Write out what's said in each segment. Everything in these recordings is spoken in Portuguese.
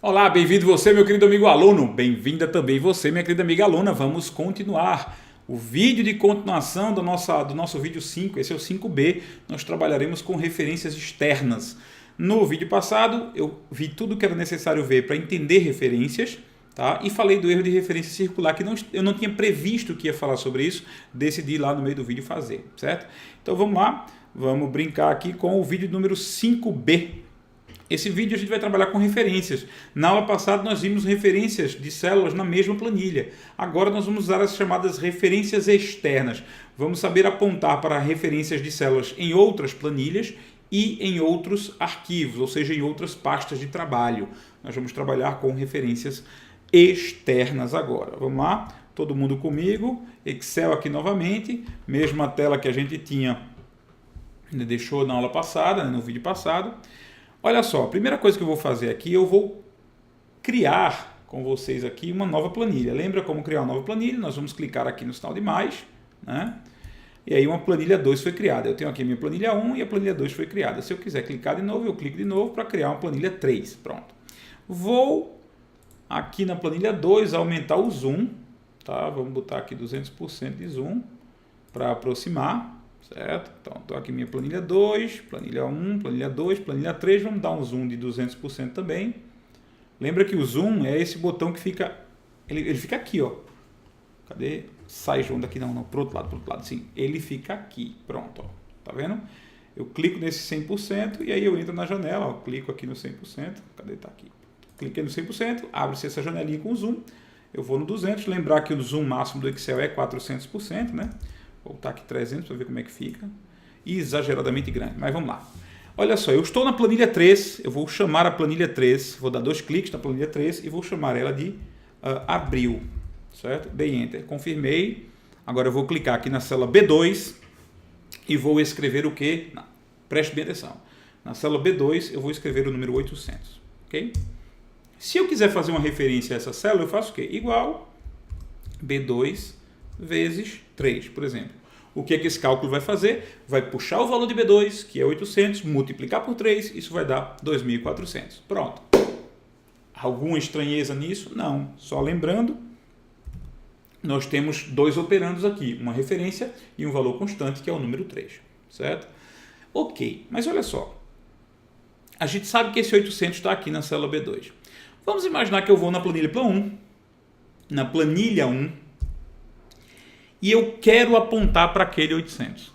Olá, bem-vindo você, meu querido amigo aluno. Bem-vinda também você, minha querida amiga aluna. Vamos continuar o vídeo de continuação do nosso vídeo 5. Esse é o 5B. Nós trabalharemos com referências externas. No vídeo passado, eu vi tudo que era necessário ver para entender referências, tá? E falei do erro de referência circular, que eu não tinha previsto que ia falar sobre isso. Decidi lá no meio do vídeo fazer, certo? Então vamos lá, vamos brincar aqui com o vídeo número 5B. Esse vídeo a gente vai trabalhar com referências. Na aula passada nós vimos referências de células na mesma planilha. Agora nós vamos usar as chamadas referências externas. Vamos saber apontar para referências de células em outras planilhas e em outros arquivos, ou seja, em outras pastas de trabalho. Nós vamos trabalhar com referências externas agora. Vamos lá? Todo mundo comigo. Excel aqui novamente. Mesma tela que a gente deixou na aula passada, no vídeo passado. Olha só, a primeira coisa que eu vou fazer aqui, eu vou criar com vocês aqui uma nova planilha. Lembra como criar uma nova planilha? Nós vamos clicar aqui no sinal de mais, né? E aí uma planilha 2 foi criada. Eu tenho aqui a minha planilha 1 e a planilha 2 foi criada. Se eu quiser clicar de novo, eu clico de novo para criar uma planilha 3. Pronto. Vou aqui na planilha 2 aumentar o zoom, tá? Vamos botar aqui 200% de zoom para aproximar. Certo? Então, estou aqui minha planilha 2, planilha 1, planilha 2, planilha 3. Vamos dar um zoom de 200% também. Lembra que o zoom é esse botão que fica... Ele fica aqui, ó. Cadê? Sai junto aqui, não, pro outro lado. Sim, ele fica aqui. Pronto, ó. Tá vendo? Eu clico nesse 100% e aí eu entro na janela, ó. Clico aqui no 100%. Cadê? Tá aqui. Cliquei no 100%, abre-se essa janelinha com zoom. Eu vou no 200. Lembrar que o zoom máximo do Excel é 400%, né? Vou voltar aqui 300 para ver como é que fica. Exageradamente grande, mas vamos lá. Olha só, eu estou na planilha 3, eu vou chamar a planilha 3, vou dar 2 cliques na planilha 3 e vou chamar ela de abril, certo? Dei Enter, confirmei. Agora eu vou clicar aqui na célula B2 e vou escrever o que? Preste bem atenção. Na célula B2 eu vou escrever o número 800, ok? Se eu quiser fazer uma referência a essa célula, eu faço o quê? Igual B2 vezes 3, por exemplo. O que é que esse cálculo vai fazer? Vai puxar o valor de B2, que é 800, multiplicar por 3, isso vai dar 2.400. Pronto. Alguma estranheza nisso? Não. Só lembrando, nós temos dois operandos aqui, uma referência e um valor constante, que é o número 3. Certo? Ok, mas olha só. A gente sabe que esse 800 está aqui na célula B2. Vamos imaginar que eu vou na planilha 1, na planilha 1, e eu quero apontar para aquele 800.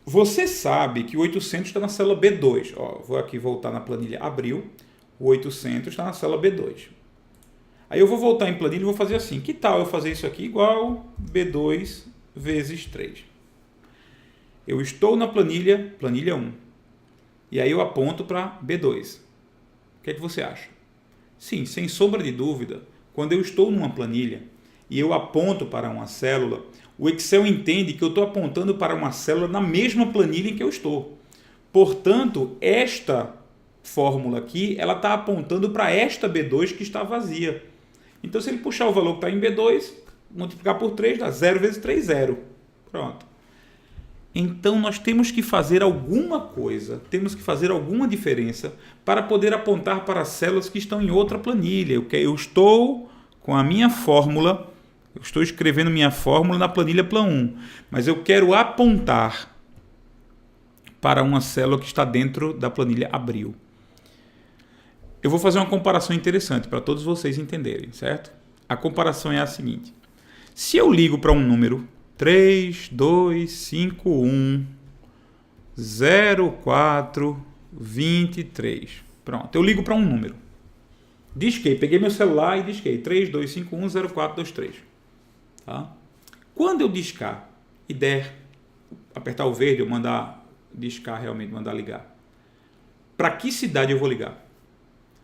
Você sabe que o 800 está na célula B2. Ó, vou aqui voltar na planilha abril. O 800 está na célula B2. Aí eu vou voltar em planilha e vou fazer assim. Que tal eu fazer isso aqui igual B2 vezes 3? Eu estou na planilha 1. E aí eu aponto para B2. O que é que você acha? Sim, sem sombra de dúvida, quando eu estou numa planilha e eu aponto para uma célula, o Excel entende que eu estou apontando para uma célula na mesma planilha em que eu estou. Portanto, esta fórmula aqui, ela está apontando para esta B2 que está vazia. Então, se ele puxar o valor que está em B2, multiplicar por 3, dá 0 vezes 3, 0. Pronto. Então, nós temos que fazer alguma coisa, temos que fazer alguma diferença para poder apontar para células que estão em outra planilha. Eu estou com a minha fórmula... Eu estou escrevendo minha fórmula na planilha Plan 1, mas eu quero apontar para uma célula que está dentro da planilha Abril. Eu vou fazer uma comparação interessante para todos vocês entenderem, certo? A comparação é a seguinte. Se eu ligo para um número 32510423, pronto, eu ligo para um número. Disquei, peguei meu celular e disquei 32510423. Tá? Quando eu discar e der, apertar o verde, eu mandar discar realmente, mandar ligar. Para que cidade eu vou ligar?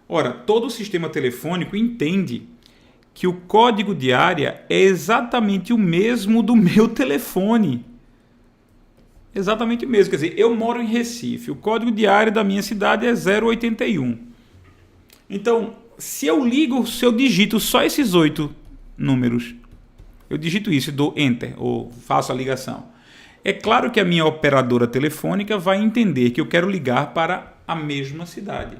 Ora, todo o sistema telefônico entende que o código de área é exatamente o mesmo do meu telefone. Exatamente o mesmo. Quer dizer, eu moro em Recife, o código de área da minha cidade é 081. Então, se eu digito só esses 8 números, eu digito isso e dou Enter, ou faço a ligação. É claro que a minha operadora telefônica vai entender que eu quero ligar para a mesma cidade.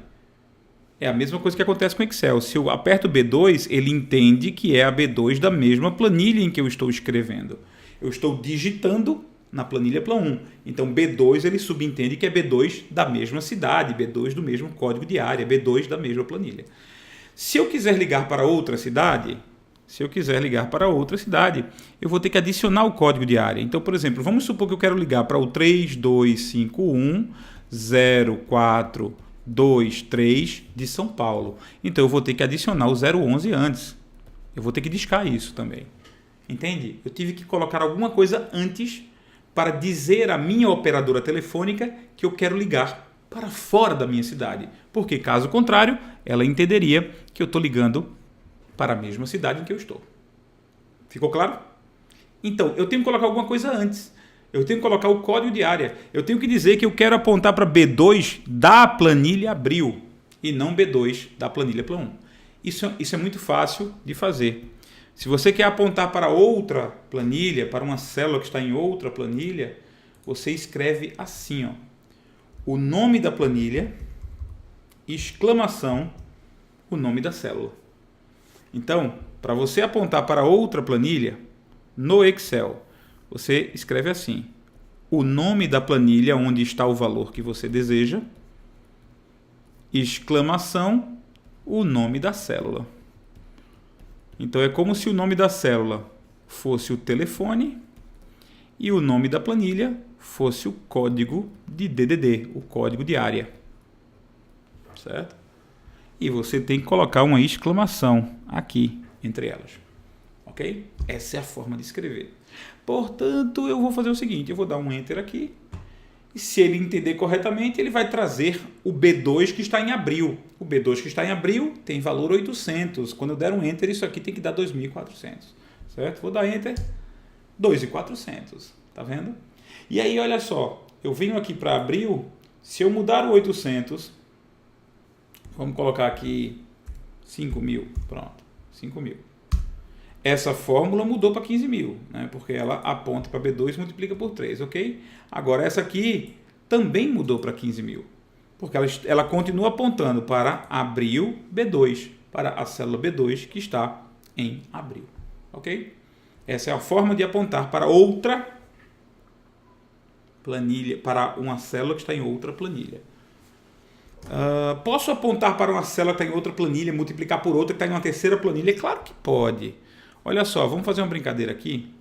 É a mesma coisa que acontece com o Excel. Se eu aperto B2, ele entende que é a B2 da mesma planilha em que eu estou escrevendo. Eu estou digitando na planilha Plan 1. Então, B2 ele subentende que é B2 da mesma cidade, B2 do mesmo código de área, B2 da mesma planilha. Se eu quiser ligar para outra cidade, eu vou ter que adicionar o código de área. Então, por exemplo, vamos supor que eu quero ligar para o 32510423 de São Paulo. Então, eu vou ter que adicionar o 011 antes. Eu vou ter que discar isso também. Entende? Eu tive que colocar alguma coisa antes para dizer à minha operadora telefônica que eu quero ligar para fora da minha cidade. Porque, caso contrário, ela entenderia que eu estou ligando para a mesma cidade em que eu estou. Ficou claro? Então, eu tenho que colocar alguma coisa antes. Eu tenho que colocar o código de área. Eu tenho que dizer que eu quero apontar para B2 da planilha Abril e não B2 da planilha Plan 1. Isso é muito fácil de fazer. Se você quer apontar para outra planilha, para uma célula que está em outra planilha, você escreve assim, ó, o nome da planilha, exclamação, o nome da célula. Então, para você apontar para outra planilha, no Excel, você escreve assim, o nome da planilha onde está o valor que você deseja, exclamação, o nome da célula. Então, é como se o nome da célula fosse o telefone e o nome da planilha fosse o código de DDD, o código de área. Certo? E você tem que colocar uma exclamação aqui entre elas. Ok? Essa é a forma de escrever. Portanto, eu vou fazer o seguinte, eu vou dar um Enter aqui. E se ele entender corretamente, ele vai trazer o B2 que está em abril. O B2 que está em abril tem valor 800. Quando eu der um Enter, isso aqui tem que dar 2.400. Certo? Vou dar Enter, 2.400. Tá vendo? E aí, olha só. Eu venho aqui para abril. Se eu mudar o 800, vamos colocar aqui 5.000. Pronto, 5.000. Essa fórmula mudou para 15.000, né? Porque ela aponta para B2 e multiplica por 3, ok? Agora, essa aqui também mudou para 15.000, porque ela continua apontando para abril B2, para a célula B2 que está em abril, ok? Essa é a forma de apontar para outra planilha, para uma célula que está em outra planilha. Posso apontar para uma célula que está em outra planilha, multiplicar por outra que está em uma terceira planilha? Claro que pode. Olha só, vamos fazer uma brincadeira aqui.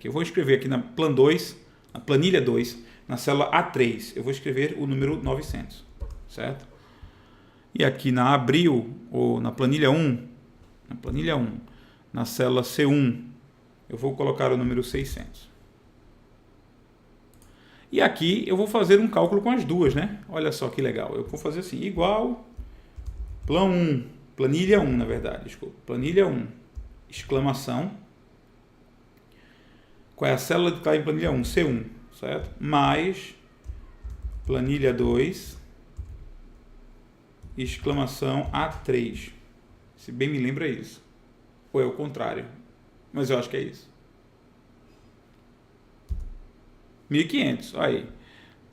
Eu vou escrever aqui na Plan 2, na planilha 2, na célula A3, eu vou escrever o número 900, certo? E aqui na Abril, ou na planilha 1, na célula C1, eu vou colocar o número 600. E aqui eu vou fazer um cálculo com as duas, né? Olha só que legal. Eu vou fazer assim, igual Plan 1, planilha 1, na verdade, desculpa. Planilha 1, exclamação. Qual é a célula que está em planilha 1? C1, certo? Mais planilha 2, exclamação A3. Se bem me lembra, é isso. Ou é o contrário? Mas eu acho que é isso. 1.500, aí.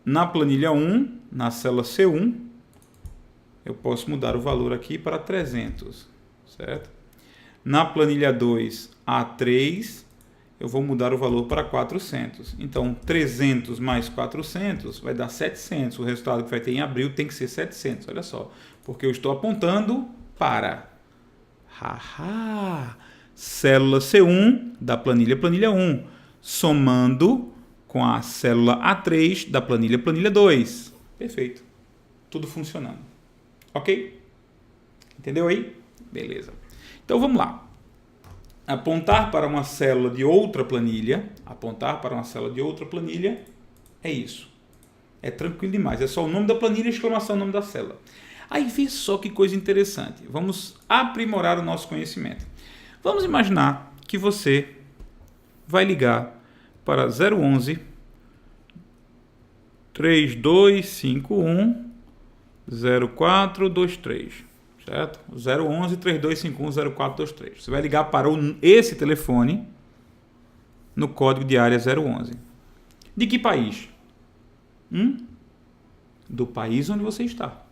Na planilha 1, na célula C1, eu posso mudar o valor aqui para 300, certo? Na planilha 2, A3, eu vou mudar o valor para 400. Então, 300 mais 400 vai dar 700. O resultado que vai ter em abril tem que ser 700, olha só. Porque eu estou apontando para célula C1 da planilha 1, somando com a célula A3 da planilha 2. Perfeito. Tudo funcionando. Ok? Entendeu aí? Beleza. Então vamos lá. Apontar para uma célula de outra planilha. É isso. É tranquilo demais. É só o nome da planilha e exclamação, o nome da célula. Aí vê só que coisa interessante. Vamos aprimorar o nosso conhecimento. Vamos imaginar que você vai ligar para 011 3251 0423, certo? 011 3251 0423. Você vai ligar para esse telefone no código de área 011. De que país? Do país onde você está.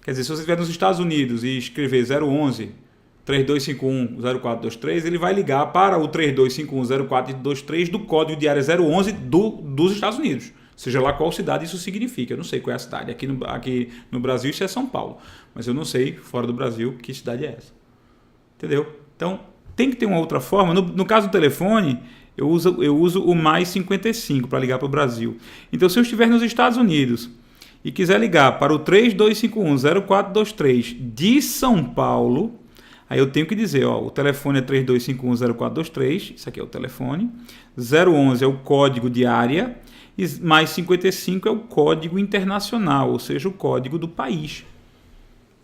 Quer dizer, se você estiver nos Estados Unidos e escrever 011 3251 0423, ele vai ligar para o 3251 0423 do código de área 011 dos Estados Unidos. Seja lá qual cidade isso significa. Eu não sei qual é a cidade. Aqui no Brasil isso é São Paulo. Mas eu não sei, fora do Brasil, que cidade é essa. Entendeu? Então, tem que ter uma outra forma. No caso do telefone, eu uso o mais 55 para ligar para o Brasil. Então, se eu estiver nos Estados Unidos e quiser ligar para o 3251 0423 de São Paulo, aí eu tenho que dizer, ó, o telefone é 3251 0423, isso aqui é o telefone, 011 é o código de área, e mais 55 é o código internacional, ou seja, o código do país.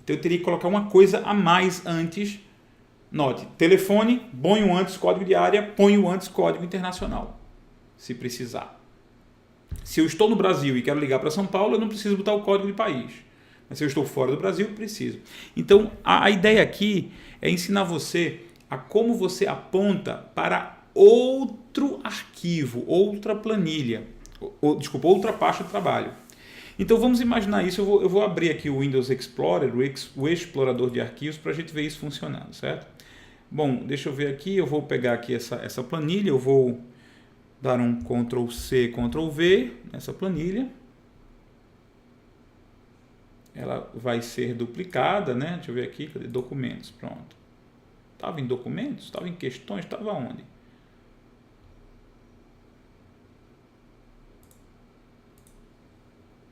Então eu teria que colocar uma coisa a mais antes. Note, telefone, ponho antes código de área, ponho antes código internacional, se precisar. Se eu estou no Brasil e quero ligar para São Paulo, eu não preciso botar o código de país. Mas se eu estou fora do Brasil, preciso. Então, a ideia aqui é ensinar você a como você aponta para outro arquivo, outra planilha, outra pasta de trabalho. Então, vamos imaginar isso. Eu vou abrir aqui o Windows Explorer, o explorador de arquivos, para a gente ver isso funcionando, certo? Bom, deixa eu ver aqui. Eu vou pegar aqui essa planilha. Eu vou dar um Ctrl+C, Ctrl+V nessa planilha. Ela vai ser duplicada, né? Deixa eu ver aqui, cadê? Documentos, pronto. Estava em documentos? Estava em questões? Estava onde?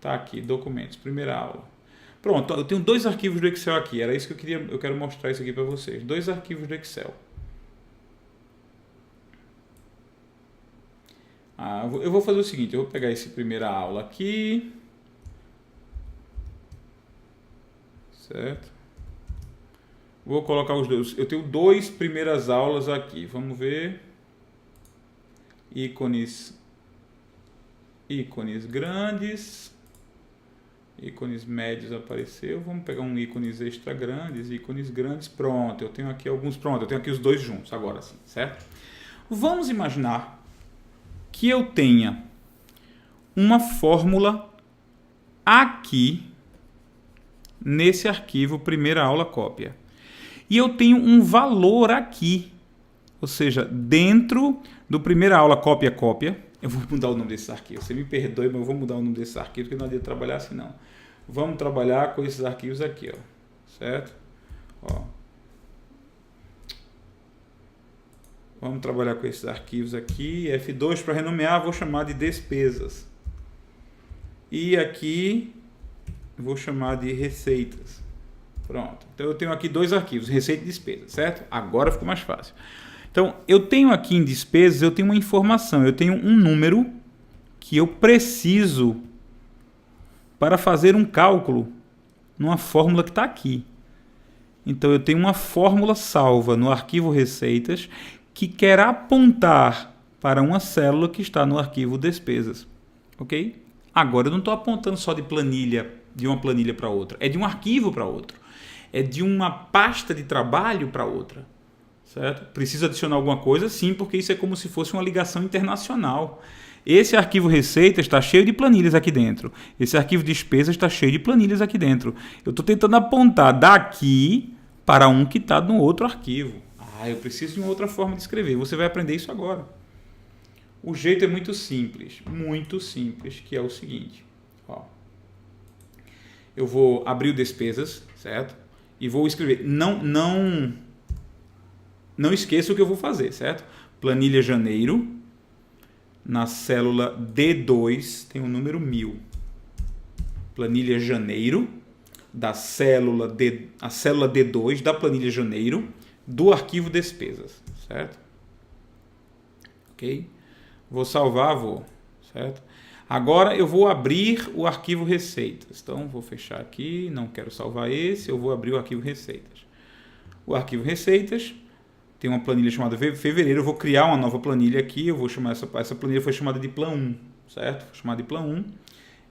Tá aqui, documentos, primeira aula. Pronto, eu tenho 2 arquivos do Excel aqui. Era isso que eu quero mostrar isso aqui para vocês. 2 arquivos do Excel. Eu vou fazer o seguinte, eu vou pegar esse primeira aula aqui. Certo? Vou colocar os dois. Eu tenho 2 primeiras aulas aqui. Vamos ver. Ícones grandes. Ícones médios apareceu. Vamos pegar um ícones extra grandes, ícones grandes. Pronto, eu tenho aqui alguns. Pronto, eu tenho aqui os 2 juntos agora sim, certo? Vamos imaginar que eu tenha uma fórmula aqui nesse arquivo primeira aula cópia. E eu tenho um valor aqui, ou seja, dentro do primeira aula cópia. Eu vou mudar o nome desse arquivo. Você me perdoe, mas eu vou mudar o nome desse arquivo, porque não adianta trabalhar assim não. Vamos trabalhar com esses arquivos aqui, ó, certo? Ó. Vamos trabalhar com esses arquivos aqui. F2 para renomear, vou chamar de despesas. E aqui vou chamar de receitas. Pronto. Então eu tenho aqui 2 arquivos, receita e despesa, certo? Agora ficou mais fácil. Então eu tenho aqui em despesas, eu tenho uma informação, eu tenho um número que eu preciso para fazer um cálculo numa fórmula que está aqui. Então eu tenho uma fórmula salva no arquivo receitas que quer apontar para uma célula que está no arquivo despesas. Ok? Agora eu não estou apontando só de uma planilha para outra, é de um arquivo para outro, é de uma pasta de trabalho para outra, certo? Precisa adicionar alguma coisa? Sim, porque isso é como se fosse uma ligação internacional. Esse arquivo receita está cheio de planilhas aqui dentro, esse arquivo despesas está cheio de planilhas aqui dentro. Eu estou tentando apontar daqui para um que está no outro arquivo. Eu preciso de uma outra forma de escrever. Você vai aprender isso agora. O jeito é muito simples, que é o seguinte. Ó. Eu vou abrir o despesas, certo? E vou escrever. Não esqueça o que eu vou fazer, certo? Planilha janeiro. Na célula D2 tem o número 1000. Planilha janeiro. A célula D2 da planilha janeiro do arquivo despesas, certo? Ok? Vou salvar, certo? Agora eu vou abrir o arquivo receitas. Então vou fechar aqui, não quero salvar esse, eu vou abrir o arquivo receitas. O arquivo receitas tem uma planilha chamada fevereiro, eu vou criar uma nova planilha aqui, eu vou chamar essa planilha foi chamada de plan 1, certo? Foi chamada de plan 1.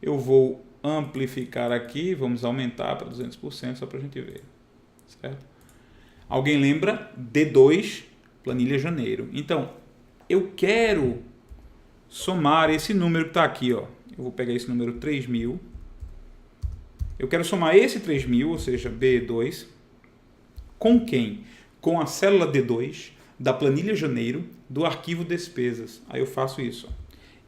Eu vou amplificar aqui, vamos aumentar para 200% só para a gente ver, certo? Alguém lembra? D2, planilha janeiro. Então, eu quero somar esse número que está aqui, ó. Eu vou pegar esse número 3000 Eu quero somar esse 3.000, ou seja, B2, com quem? Com a célula D2 da planilha janeiro do arquivo despesas. Aí eu faço isso.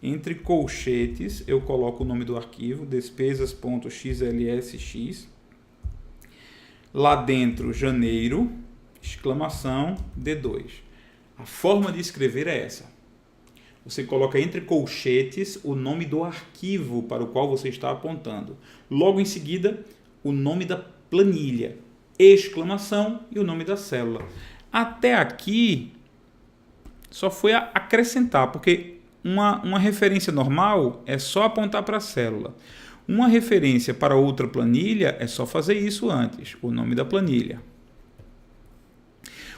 Entre colchetes, eu coloco o nome do arquivo, despesas.xlsx. Lá dentro, janeiro, exclamação, D2. A forma de escrever é essa. Você coloca entre colchetes o nome do arquivo para o qual você está apontando. Logo em seguida, o nome da planilha, exclamação e o nome da célula. Até aqui, só foi acrescentar, porque uma referência normal é só apontar para a célula. Uma referência para outra planilha é só fazer isso antes, o nome da planilha.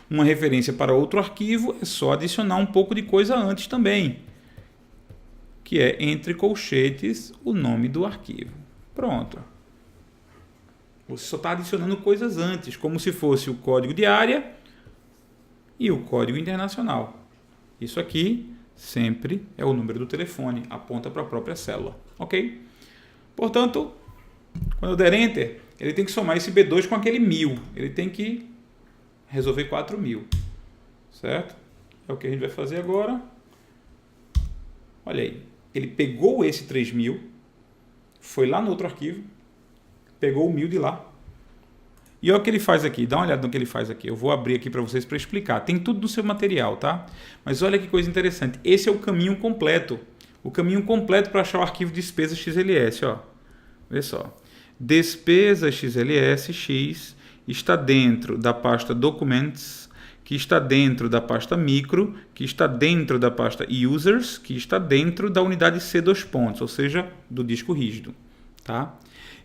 Uma referência para outro arquivo é só adicionar um pouco de coisa antes também, que é entre colchetes o nome do arquivo. Pronto. Você só está adicionando coisas antes, como se fosse o código de área e o código internacional. Isso aqui sempre é o número do telefone, aponta para a própria célula, ok? Portanto, quando eu der Enter, ele tem que somar esse B2 com aquele 1.000. Ele tem que resolver 4.000, certo? É o que a gente vai fazer agora. Olha aí, ele pegou esse 3.000, foi lá no outro arquivo, pegou o 1.000 de lá. E olha o que ele faz aqui, dá uma olhada no que ele faz aqui. Eu vou abrir aqui para vocês para explicar. Tem tudo no seu material, tá? Mas olha que coisa interessante. Esse é o caminho completo. O caminho completo para achar o arquivo despesas XLS, ó. Vê só. Despesas XLSX está dentro da pasta Documents, que está dentro da pasta Micro, que está dentro da pasta Users, que está dentro da unidade C2 pontos, ou seja, do disco rígido, tá?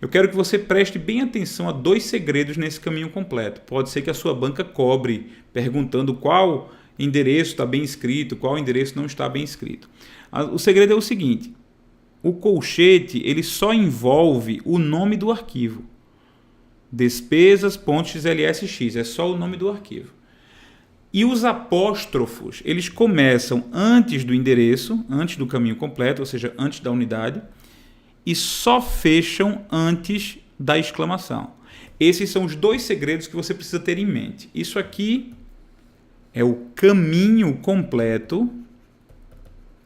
Eu quero que você preste bem atenção a 2 segredos nesse caminho completo. Pode ser que a sua banca cobre, perguntando qual endereço está bem escrito, qual endereço não está bem escrito. O segredo é o seguinte: o colchete ele só envolve o nome do arquivo. Despesas.xlsx, é só o nome do arquivo. E os apóstrofos, eles começam antes do endereço, antes do caminho completo, ou seja, antes da unidade, e só fecham antes da exclamação. Esses são os 2 segredos que você precisa ter em mente. Isso aqui é o caminho completo,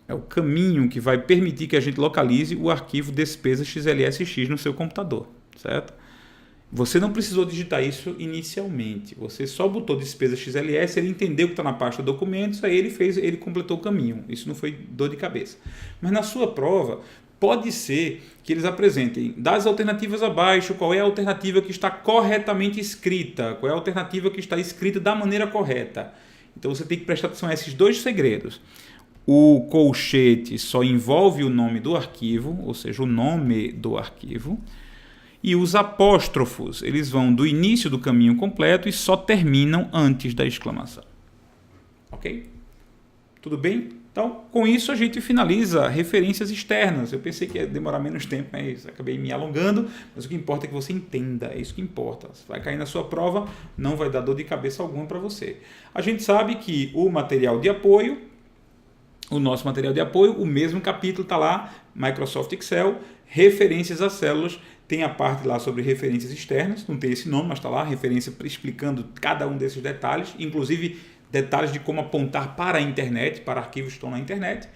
é o caminho que vai permitir que a gente localize o arquivo despesas XLSX no seu computador, certo? Você não precisou digitar isso inicialmente, você só botou despesas XLS, ele entendeu que está na pasta documentos, aí ele completou o caminho. Isso não foi dor de cabeça. Mas na sua prova, pode ser que eles apresentem das alternativas abaixo qual é a alternativa que está corretamente escrita, qual é a alternativa que está escrita da maneira correta. Então você tem que prestar atenção a esses 2 segredos. O colchete só envolve o nome do arquivo, ou seja, o nome do arquivo. E os apóstrofos, eles vão do início do caminho completo e só terminam antes da exclamação. Ok? Tudo bem? Então, com isso a gente finaliza referências externas. Eu pensei que ia demorar menos tempo, mas acabei me alongando. Mas o que importa é que você entenda, é isso que importa. Se vai cair na sua prova, não vai dar dor de cabeça alguma para você. A gente sabe que o material de apoio, o nosso material de apoio, o mesmo capítulo está lá, Microsoft Excel, referências a células, tem a parte lá sobre referências externas, não tem esse nome, mas está lá, referência explicando cada um desses detalhes, inclusive detalhes de como apontar para a internet, para arquivos que estão na internet,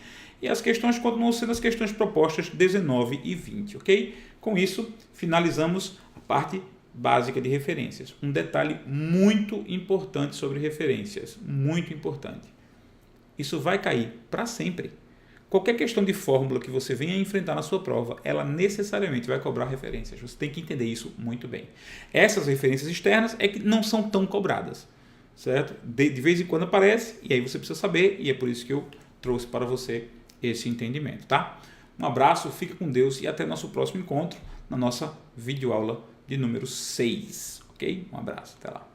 e as questões continuam sendo as questões propostas 19 e 20, ok? Com isso, finalizamos a parte básica de referências. Um detalhe muito importante sobre referências, muito importante. Isso vai cair para sempre. Qualquer questão de fórmula que você venha enfrentar na sua prova, ela necessariamente vai cobrar referências. Você tem que entender isso muito bem. Essas referências externas é que não são tão cobradas, certo? De vez em quando aparece, e aí você precisa saber, e é por isso que eu trouxe para você esse entendimento, tá? Um abraço, fica com Deus e até nosso próximo encontro na nossa videoaula de número 6, ok? Um abraço, até lá.